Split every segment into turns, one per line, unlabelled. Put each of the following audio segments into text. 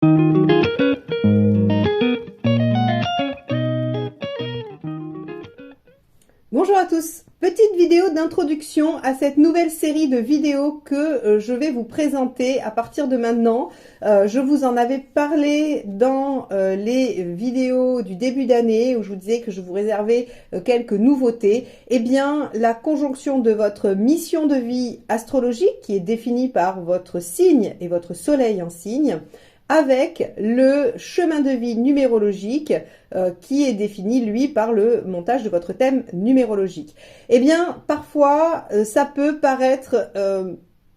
Bonjour à tous, petite vidéo d'introduction à cette nouvelle série de vidéos que je vais vous présenter à partir de maintenant. Je vous en avais parlé dans les vidéos du début d'année où je vous disais que je vous réservais quelques nouveautés. Eh bien, la conjonction de votre mission de vie astrologique qui est définie par votre signe et votre soleil en signe, avec le chemin de vie numérologique qui est défini, lui, par le montage de votre thème numérologique. Eh bien, parfois, ça peut paraître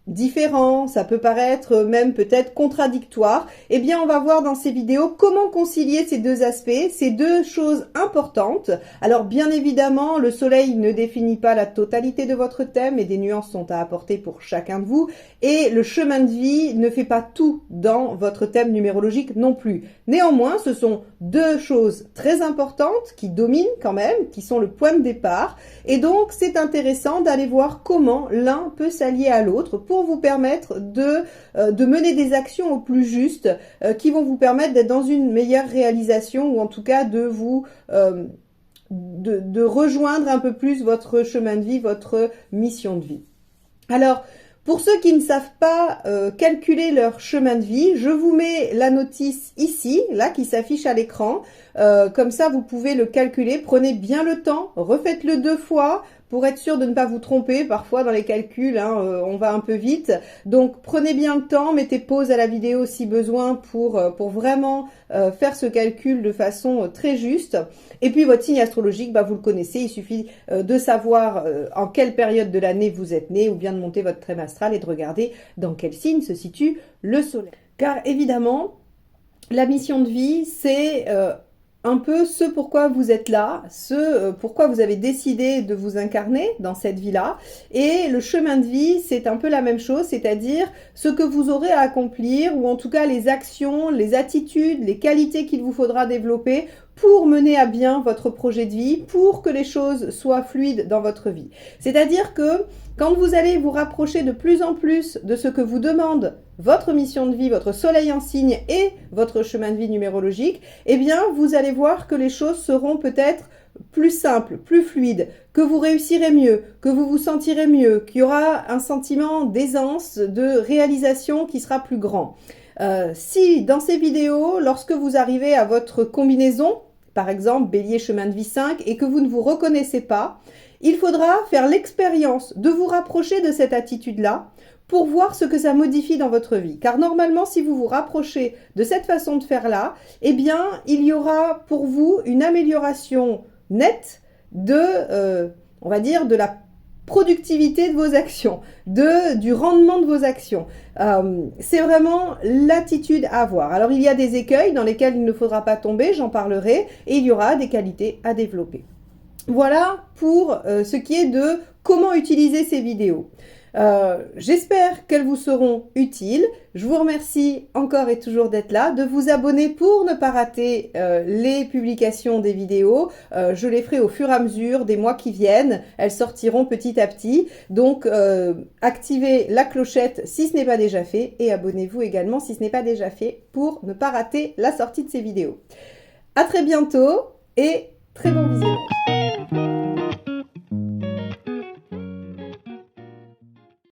différent, ça peut paraître même peut-être contradictoire. Eh bien, on va voir dans ces vidéos comment concilier ces deux aspects, ces deux choses importantes. Alors, bien évidemment, le soleil ne définit pas la totalité de votre thème et des nuances sont à apporter pour chacun de vous. Et le chemin de vie ne fait pas tout dans votre thème numérologique non plus. Néanmoins, ce sont deux choses très importantes qui dominent quand même, qui sont le point de départ. Et donc, c'est intéressant d'aller voir comment l'un peut s'allier à l'autre pour vous permettre de mener des actions au plus juste qui vont vous permettre d'être dans une meilleure réalisation ou en tout cas de vous de rejoindre un peu plus votre chemin de vie, votre mission de vie. Alors, pour ceux qui ne savent pas calculer leur chemin de vie, je vous mets la notice ici, là, qui s'affiche à l'écran. Comme ça, vous pouvez le calculer. Prenez bien le temps, refaites-le 2 fois pour être sûr de ne pas vous tromper. Parfois, dans les calculs, on va un peu vite. Donc, prenez bien le temps, mettez pause à la vidéo si besoin pour vraiment faire ce calcul de façon très juste. Et puis, votre signe astrologique, vous le connaissez. Il suffit de savoir en quelle période de l'année vous êtes né ou bien de monter votre thème astral et de regarder dans quel signe se situe le soleil. Car évidemment, la mission de vie, c'est un peu ce pourquoi vous êtes là, ce pourquoi vous avez décidé de vous incarner dans cette vie-là. Et le chemin de vie, c'est un peu la même chose, c'est-à-dire ce que vous aurez à accomplir, ou en tout cas les actions, les attitudes, les qualités qu'il vous faudra développer pour mener à bien votre projet de vie, pour que les choses soient fluides dans votre vie. C'est-à-dire que quand vous allez vous rapprocher de plus en plus de ce que vous demande votre mission de vie, votre soleil en signe et votre chemin de vie numérologique, eh bien, vous allez voir que les choses seront peut-être plus simples, plus fluides, que vous réussirez mieux, que vous vous sentirez mieux, qu'il y aura un sentiment d'aisance, de réalisation qui sera plus grand. Si dans ces vidéos, lorsque vous arrivez à votre combinaison, par exemple Bélier chemin de vie 5, et que vous ne vous reconnaissez pas, il faudra faire l'expérience de vous rapprocher de cette attitude-là pour voir ce que ça modifie dans votre vie. Car normalement, si vous vous rapprochez de cette façon de faire-là, eh bien, il y aura pour vous une amélioration nette de, on va dire, de la productivité de vos actions, du rendement de vos actions. C'est vraiment l'attitude à avoir. Alors, il y a des écueils dans lesquels il ne faudra pas tomber, j'en parlerai, et il y aura des qualités à développer. Voilà pour ce qui est de comment utiliser ces vidéos. J'espère qu'elles vous seront utiles. Je vous remercie encore et toujours d'être là, de vous abonner pour ne pas rater les publications des vidéos. Je les ferai au fur et à mesure des mois qui viennent. Elles sortiront petit à petit. Donc, activez la clochette si ce n'est pas déjà fait et abonnez-vous également si ce n'est pas déjà fait pour ne pas rater la sortie de ces vidéos. À très bientôt et très bon visionnage.